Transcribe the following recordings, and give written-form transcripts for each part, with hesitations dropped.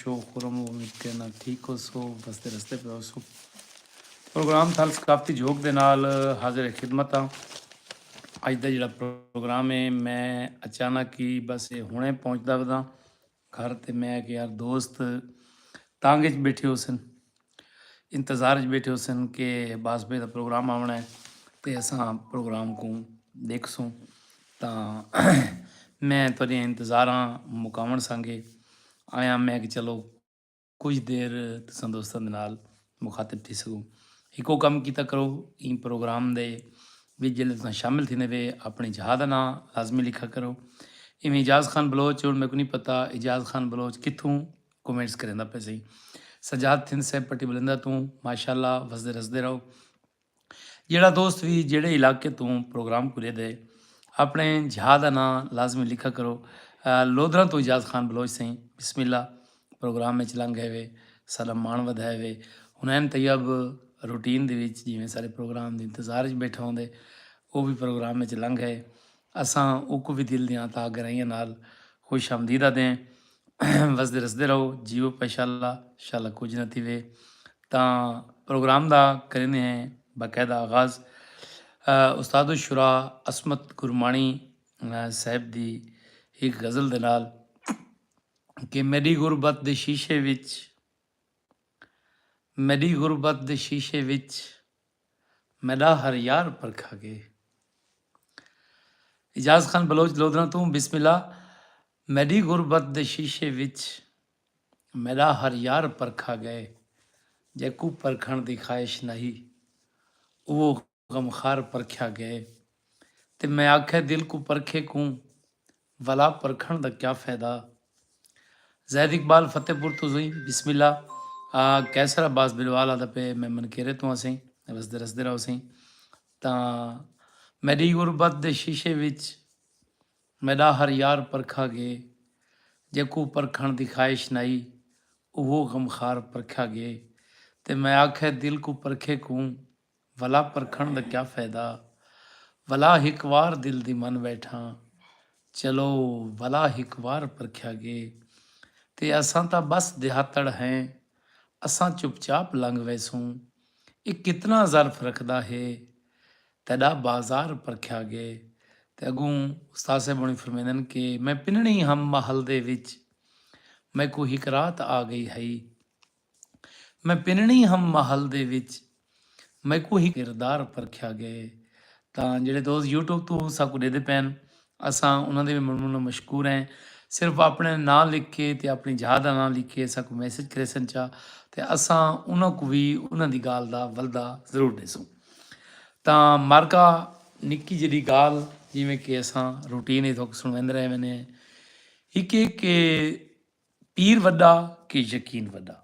खुशो खुरम उम्मीद करना ठीक हो सो बसते रस्ते पे हो सो ਪ੍ਰੋਗਰਾਮ ਥਲ ਸਕਾਫਤੀ ਜੋਗ ਦੇ ਨਾਲ ਹਾਜ਼ਰ ਖਿਦਮਤ ਹਾਂ। ਅੱਜ ਦਾ ਜਿਹੜਾ ਪ੍ਰੋਗਰਾਮ ਹੈ ਮੈਂ ਅਚਾਨਕ ਹੀ ਬਸ ਇਹ ਹੁਣੇ ਪਹੁੰਚਦਾ ਵਦਾ ਘਰ ਤੇ ਮੈਂ ਕਿ ਯਾਰ ਦੋਸਤ ਤਾਂਗੇ 'ਚ ਬੈਠੇ ਹੋ ਸਨ, ਇੰਤਜ਼ਾਰ 'ਚ ਬੈਠੇ ਹੋ ਸਨ ਕਿ ਬਾਸਬੇ ਦਾ ਪ੍ਰੋਗਰਾਮ ਆਉਣਾ ਹੈ ਤੇ ਅਸਾਂ ਪ੍ਰੋਗਰਾਮ को ਦੇਖਸੂੰ ਤਾਂ ਮੈਂ ਤੁਹਾਡੀਆਂ ਇੰਤਜ਼ਾਰਾਂ ਮੁਕਾਵਣ ਸੰਗੇ ਆਇਆ ਮੈਂ ਕਿ ਚਲੋ ਕੁਝ ਦੇਰ ਤੁਸਾਂ ਦੋਸਤਾਂ ਦੇ ਨਾਲ ਮੁਖਾਤਿਬ थी सघूं। हिको कम कीता करो इन प्रोग्राम दे विच जिसले तुसां शामिल थींदे वे अपने जहा का नाम लाजमी लिखा करो। इवें इजाज़ खान बलोच और मेरे को नहीं पता इजाज़ खान बलोच कित्थों कमेंट्स करेंदा पे सही। सजाद थिंद साहब पट्टी बलिंदा तू माशाअल्लाह वसदे रसदे रहो। जेड़ा दोस्त भी जेड़े इलाके तू प्रोग्राम को ले दे अपने जहा का नाम लाजमी लिखा करो। लोधरा तो इजाज़ खान बलोच सही बिस्मिल्ला प्रोग्राम में लंघ गए वे सारा मान वधाए वे हुनैन तैयब रूटीन ਦੇ ਵਿੱਚ ਜਿਵੇਂ ਸਾਰੇ ਪ੍ਰੋਗਰਾਮ ਦੇ ਇੰਤਜ਼ਾਰ 'ਚ ਬੈਠਾ ਹੁੰਦੇ ਉਹ ਵੀ ਪ੍ਰੋਗਰਾਮ ਵਿੱਚ ਲੰਘ ਗਏ। ਅਸਾਂ ਉਹ ਕੋ ਵੀ ਦਿਲ ਦੀਆਂ ਤਾਂ ਗਰਾਈਆਂ ਨਾਲ ਖੁਸ਼ ਆਮਦੀਦਾ ਦੇं ਵਸਦੇ ਰਸਦੇ ਰਹੋ ਜੀਓ इंशाअल्लाह कुछ न थी वे ਤਾਂ ਪ੍ਰੋਗਰਾਮ ਦਾ ਕਰਨੇ ਹੈ ਬਾਕਾਇਦਾ ਆਗਾਜ਼ ਉਸਤਾਦ ਸ਼ੁਰਾ ਅਸਮਤ ਗੁਰਮਾਣੀ ਸਾਹਿਬ ਦੀ ਇੱਕ ਗਜ਼ਲ ਦੇ ਨਾਲ ਕਿ ਮੇਰੀ ਗੁਰਬਤ ਦੇ ਸ਼ੀਸ਼ੇ ਵਿੱਚ मेरी गुरबत दे शीशे विच मेरा हर यार परखा गए। इजाज़ खान बलोच लोधरा तू बिस्मिल्ला मेरी गुरबत दे शीशे विच मेरा हर यार परखा गए जे कु परखण दी ख्वाहिश नहीं वो गमखार परख्या गए ते मैं आखे दिल को परखे कूँ वला परखण दा क्या फ़ायदा। जैद इकबाल फतेहपुर तो जुई बिस्मिल्ला कैसर अब्बास बिलवाल आदा पे मैं मनकेरे तो असें रसदे रसदे रहो सही ਤਾਂ मेरी गुरबत दे शीशे विच मेरा हर यार परखा गए जे को परखण दी ख्वाहिश नहीं वो गमखार परखा गए ते मैं आखे दिल को परखे कूँ भला परखण दा क्या फ़ायदा। भला हिक वार दिल दी मन बैठा चलो भला हिक वार परख्या गए ते असां तां बस दिहातड़ हैं असां चुपचाप लंघ वैसूं ये कितना ज़र्फ रखदा है तेरा बाजार परख्या गए। ते अगूं उस्ताद साहब होनी फरमाइंदन कि मैं पिननी हम महल दे विच मैं को हिक रात आ गई है मैं पिननी हम महल दे विच मैं को ही किरदार परख्या गए। ਤਾਂ ਜਿਹੜੇ ਦੋਸਤ YouTube ਤੋਂ ਸਾਕੂ ਦੇ ਪੈਣ ਅਸਾਂ ਉਹਨਾਂ ਦੇ ਮਨਮੂਨ ਮਸ਼ਕੂਰ ਹੈ। ਸਿਰਫ ਆਪਣੇ ਨਾਂ ਲਿਖ ਕੇ ਤੇ ਆਪਣੀ ਜਹਾ ਦਾ ਨਾਂ ਲਿਖ ਕੇ ਸਾਕੂ ਮੈਸੇਜ ਕਰੇ ਸਨ ਚਾ ਤੇ ਅਸਾਂ ਉਹਨਾਂ ਕੋ ਵੀ ਉਹਨਾਂ ਦੀ ਗਾਲ ਦਾ ਵਲਦਾ ਜ਼ਰੂਰ ਦੇਸੂ। ਤਾਂ ਮਾਰਕਾ ਨਿੱਕੀ ਜਿਹੜੀ ਗਾਲ ਜਿਵੇਂ ਕਿ ਅਸਾਂ ਰੂਟੀਨ ਇਹ ਤੋਂ ਸੁਣਵੰਦ ਰਹੇ ਮੈਨੇ ਇੱਕ ਕਿ ਪੀਰ ਵੱਡਾ ਕਿ ਯਕੀਨ ਵੱਡਾ।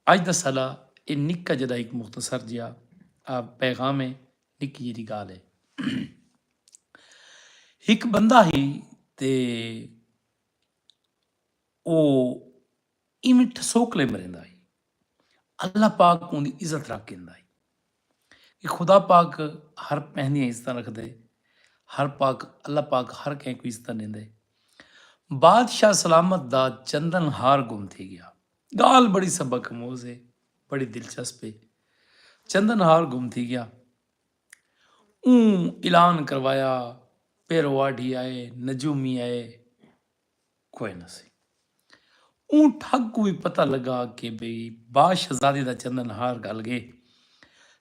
ਅੱਜ ਦਾ ਸਾਡਾ ਇਹ ਨਿੱਕਾ ਜਿਹੜਾ ਇੱਕ ਮੁਖਤਸਰ ਜਿਹਾ ਪੈਗਾਮ ਹੈ ਨਿੱਕੀ ਜਿਹੀ ਗਾਲ ਹੈ। ਇੱਕ ਬੰਦਾ ਹੀ ਤੇ ਉਹ ਇਵੇਂ ਠਸੋਕਲੇ ਮਰਿੰਦਾ ਹੀ ਅੱਲਾ ਪਾਕ ਉਹਦੀ ਇੱਜ਼ਤ ਰੱਖ ਕਹਿੰਦਾ ਕਿ खुदा पाक हर पहनियां इज्जत रखते हर पाक अल्लाह पाक हर कंहिं को इज्जत देंदे। बादशाह सलामत दा चंदन हार गुम थी गया। गाल बड़ी सबक मोज है बड़ी दिलचस्प है। चंदन हार गुम थी गया ऐलान करवाया पेरवाड़ी आए नजूमी आए कोई न सी ठग को भी पता लगा कि भाई बादशाहजादी दा चंदन हार गल गए।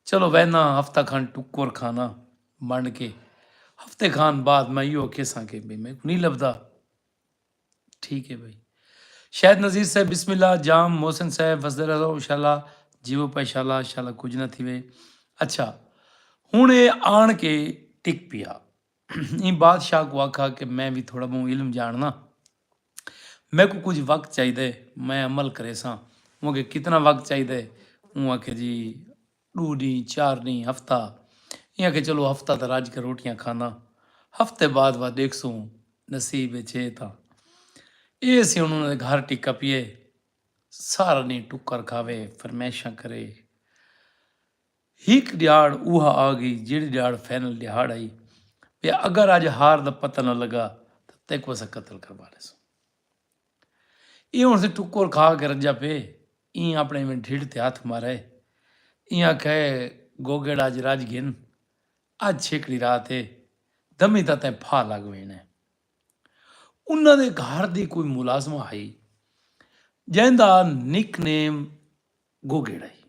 चलो वहना हफ्ता खान टुक्कर खाना बन के हफ्ते खान बाद मैं यो किसा के भाई मैं नहीं लभदा। ठीक है भाई शायद नज़ीर साहब बिस्मिल्लाह जाम मोहसिन साहब वसदे रहो इंशाल्लाह जीवो पे इंशाल्लाह कुछ ना थी वे। अच्छा हुण ये आन के टिक पिया इन बादशाह को आखा कि मैं भी थोड़ा बहुत इल्म जानना मैं को कुछ वक्त चाहिए मैं अमल करे सा वो कितना वक्त चाहिए वो आखे जी 2 ॾींहं 4 ॾींहं हफ़्ता ईअं कि चलो हफ़्ता त राज कर रोटियां खाना हफ़्ते बाद वह देखसूं नसीब छे था ये सी उन्होंने घर टिक्का पिए सारा ॾींहुं टुकर खावे फरमैशां करे। हिक ॾियाड़ उहा आ गई जहिड़ी ॾियाड़ फाइनल ॾियाड़ आई भई अगर अज हार दा पता न लगा तो तैको असां कतल करवा लेसूं। ये हुण से टुक्कर खा के रज्जा पे इं अपने में ढिड ते हथ मारे इं कहे गोगेड़ अज रज गिन अज छेकड़ी रात है दमी ਤਾਂ ਤੈਂ ਫਾ ਲੱਗ ਵੇਣਾ ਉਹਨਾਂ ਦੇ ਘਰ ਦੀ ਕੋਈ ਮੁਲਾਜ਼ਮਾ ਆਈ ਜਿਹਦਾ ਨਿਕਨੇਮ ਗੋਗੇੜਾ ਸੀ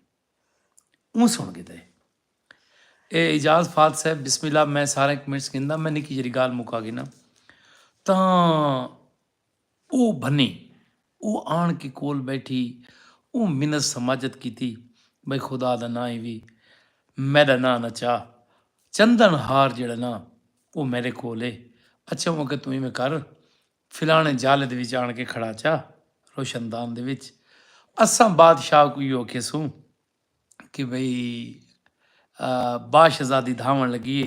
ਉਹ ਸੁਣ ਕੇ ਤੇ ਇਹ ਇਜਾਜ਼ ਫਾਤ ਸਾਹਿਬ ਬਿਸਮਿਲ੍ਲਾ ਮੈਂ ਸਾਰੇ ਕਮੈਂਟਸ ਕਹਿੰਦਾ ਮੈਂ ਨਿੱਕੀ ਜਿਹੀ ਗੱਲ ਮੁਕਾ ਗਈ ਨਾ ਤਾਂ ਉਹ ਬੰਨੀ ਉਹ ਆਣ ਕੇ ਕੋਲ ਬੈਠੀ ਉਹ ਮਿੰਨਤ ਸਮਾਜਤ ਕੀਤੀ ਬਈ ਖੁਦਾ ਦਾ ਨਾਂ ਹੀ ਵੀ ਮੇਰਾ ਨਾਂ ਨਾ ਚਾਹ ਚੰਦਨ ਹਾਰ ਜਿਹੜਾ ਨਾ ਉਹ ਮੇਰੇ ਕੋਲ ਏ ਅੱਛਾ ਉਹ ਕਿ ਤੂੰ ਇਵੇਂ ਕਰ ਫਿਲਾਣੇ ਜਾਲੇ ਦੇ ਵਿੱਚ ਆਣ ਕੇ ਖੜਾ ਚਾ ਰੋਸ਼ਨਦਾਨ ਦੇ ਵਿੱਚ ਅਸਾਂ ਬਾਦਸ਼ਾਹ ਕੋਈ ਹੋ ਕੇ ਸੂ ਕਿ ਬਈ ਬਾਸ਼ਜ਼ਾਦੀ ਧਾਵਣ ਲੱਗੀ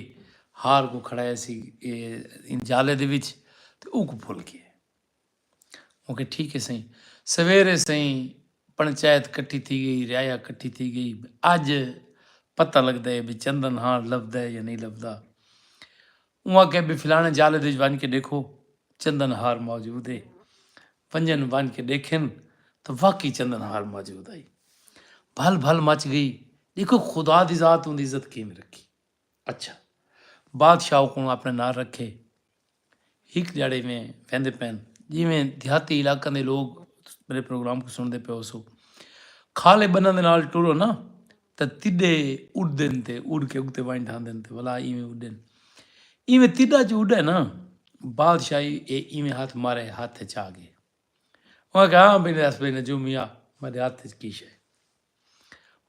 ਹਾਰ ਕੋ ਖੜਾਇਆ ਸੀ ਇਹ ਜਾਲੇ ਦੇ ਵਿੱਚ ਤੇ ਉਹ ਕੋ ਭੁੱਲ ਗਿਆ ਉਹ ਕਿ ਠੀਕ ਹੈ ਸਹੀ ਸਵੇਰੇ ਸਹੀ ਪੰਚਾਇਤ ਇਕੱਠੀ थी गई रियाया इकट्ठी थी गई अज पता लगता है भी चंदन हार लभदा है या नहीं लभदा उहाँ के भी फिलाने जाले दे बन के देखो चंदन हार मौजूद है पंजन बन के देखें तो वाकई चंदन हार मौजूद आई भल भल मच गई देखो खुदा दी जात उनकी इज्जत किमें रखी अच्छा बादशाह को अपने नाल रखे हिक जड़े में वहदे पैन जिमें देहाती इलाकों के लोग मेरे प्रोग्राम को सुनते पे सो खाले बन्ना दे नाल टुरो ना तो तिड्डे उड़दे ते उड़ के उगते वाइन ठांदे ते भला इवें उड़े इवें तिड्डा च उड़े ना बादशाही ये इवें हाथ मारे हाथ च आ गए वहाँ कहा हाँ मेरे हस भाई नजूमिया मेरे हाथ च की है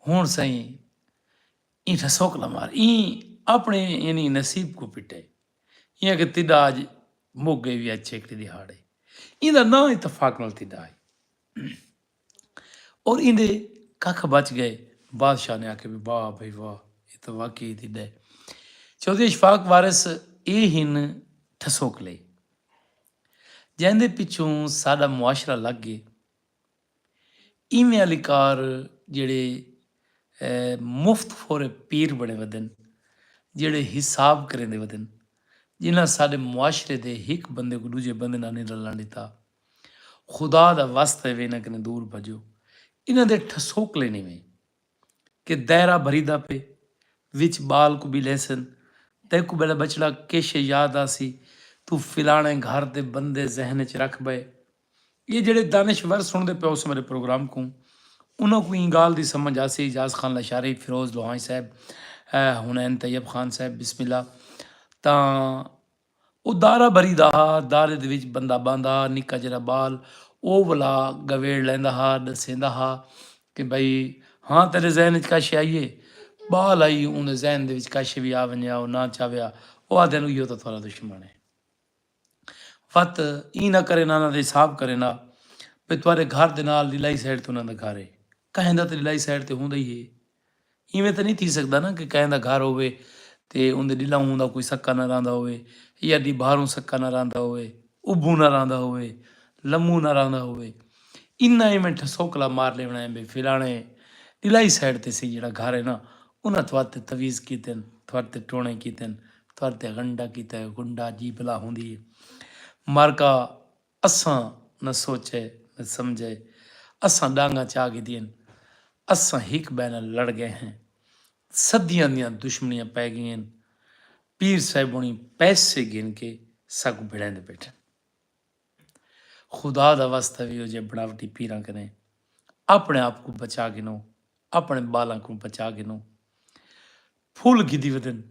हूँ सही ई रसोकला मार ई अपने यानी नसीब को पिटे इं कि तिड्डा अज मुक गई भी अच्छे एक दिहाड़े इंदा ना इतफाक नाल तिड्डा है और इंदे कख बच गए बादशाह ने आके भी वाह भाई वाह ये तो वाकई तिड्डा है चौधरी इशफाक वारिस ये हिन ठसोकले जिंदे पिछों साडा मुआशरा लग गए इवें अलिकार जेड़े मुफ्त फोरे पीर बने वदन जेड़े हिसाब करेंदे वदन जिन्हें साडे मुआशरे दे हिक बंदे को दूजे बंदे नाल नहीं रलण दिता खुदा दा वास्ते वे ना कने दूर भजो इन्हां दे ठसोकले नहीं में कि दायरा भरीदा पे विच बाल को भी लहसन ते को बेला बचड़ा किश याद आसी तू फिलाने घर दे बंदे जहन च रख बे ये जेड़े दानिशवर सुनते पे उस मेरे प्रोग्राम को उन्होंने को ई गाल दी समझ आसी इजाज खान लशारी फिरोज लोहाई साहब हुनैन तैयब खान साहब बिस्मिल्ला तां ਉਹ ਦਾਰਾ ਭਰੀ ਦਾ ਦਾਰੇ ਦੇ ਵਿੱਚ ਬੰਦਾ ਬਾਂਦਾ ਨਿੱਕਾ ਜਿਹੜਾ ਬਾਲ ਉਹ ਵਾਲਾ ਗਵੇੜ ਲੈਂਦਾ ਹਾਂ ਦੱਸਦਾ ਹਾਂ ਕਿ ਬਈ ਹਾਂ ਤੇਰੇ ਜ਼ਹਿਨ 'ਚ ਕਾਸ਼ ਆਈਏ ਬਾਲ ਆਈ ਉਹਦੇ ਜ਼ਹਿਨ ਦੇ ਵਿੱਚ ਕਾਸ਼ ਵੀ ਆ ਵੰਜਿਆ ਉਹ ਨਾ ਚਾਵਿਆ ਉਹ ਆਦੇ ਨੂੰ ਇਹੋ ਤਾਂ ਤੁਹਾਡਾ ਦੁਸ਼ਮਣ ਹੈ ਫਤ ਇਹ ਨਾ ਕਰੇ ਨਾ ਦੇ ਹਿਸਾਬ ਕਰੇ ਨਾ ਵੀ ਤੁਹਾਡੇ ਘਰ ਦੇ ਨਾਲ ਲੀਲਾਈ ਸਾਈਡ ਤੋਂ ਉਹਨਾਂ ਦਾ ਘਰ ਹੈ ਕਹਿੰਦਾ ਤੇ ਲੀਲਾਈ ਸਾਈਡ ਤੇ ਹੁੰਦਾ ਹੀ ਹੈ ਇਵੇਂ ਤਾਂ ਨਹੀਂ ਥੀ ਸਕਦਾ ਨਾ ਕਿ ਕਹਿੰਦਾ ਘਰ ਹੋਵੇ ਤੇ ਉਹਦੇ ਲੀਲਾਉਂ ਦਾ ਕੋਈ ਸੱਕਾ ਨਾ ਰਹਿੰਦਾ ਹੋਵੇ ਜਾਂ ਦੀ ਬਾਹਰੋਂ ਸੱਕਾ ਨਾ ਰਹਿੰਦਾ ਹੋਵੇ ਉਭੂ ਨਾ ਰਹਿੰਦਾ ਹੋਵੇ ਲੰਮੂ ਨਾ ਰਹਿੰਦਾ ਹੋਵੇ ਇੰਨਾ ਹੀ ਮੈਂ ਠਸੋਕਲਾ ਮਾਰ ਲੈਣਾ ਹੈ ਵੀ ਫਿਲਾਣੇ ਲੀਲਾਈ ਸਾਈਡ ਤੇ ਸੀ ਜਿਹੜਾ ਘਰ ਹੈ ਨਾ ਉਹਨਾਂ ਤੁਹਾਡੇ ਤਵੀਜ਼ ਕੀਤੇ ਤੁਹਾਡੇ ਟੋਣੇ ਕੀਤੇ ਤੁਹਾਡੇ ਗੰਡਾ ਕੀਤਾ ਗੁੰਡਾ ਜੀ ਭਲਾ ਹੁੰਦੀ ਹੈ ਮਾਰਕਾ ਅਸਾਂ न सोचे न समझे असां डांगा चा के दियन असां हिक ॿिए नाल लड़ गए हैं सदियां दियां दुश्मनियां पै गई पीर साहिबोनी पैसे गिन के सग भिड़ेंदे बैठे खुदा दा वास्ता भी हो जे बनावटी पीरां करें अपने आप को बचा गिनो अपने बालां को बचा गिनो फुल गिदी वदन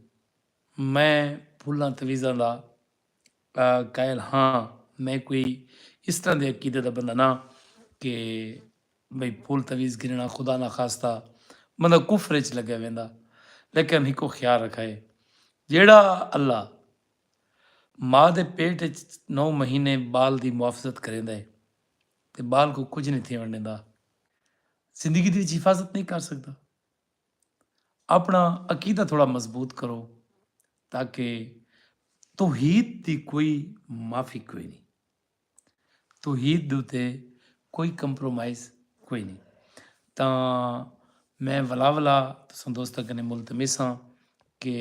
मैं फुल्लां तवीज़ां दा कायल हाँ मैं कोई इस तरह के अकीदे का बंदा ना कि बई फुल तवीज़ गिनना खुदा ना खास्ता बंदा कुफरे च लगे वेंदा लेकिन हिको ख्याल रखा है जेड़ा अल्लाह माँ के पेट 9 महीने बाल की मुआफजत करेंदा है तो बाल को कुछ नहीं थी देंदा जिंदगी की हिफाजत नहीं कर सकता अपना अकीदा थोड़ा मजबूत करो ताकि तौहीद की कोई माफ़ी कोई नहीं तौहीद ਦੇ ਉੱਤੇ ਕੋਈ ਕੰਪਰੋਮਾਈਜ਼ ਕੋਈ ਨਹੀਂ ਤਾਂ ਮੈਂ ਵਲਾ ਤੁਸੀਂ ਦੋਸਤਾਂ ਕਨੇ ਮੁਲਤਮਿਸ ਹਾਂ ਕਿ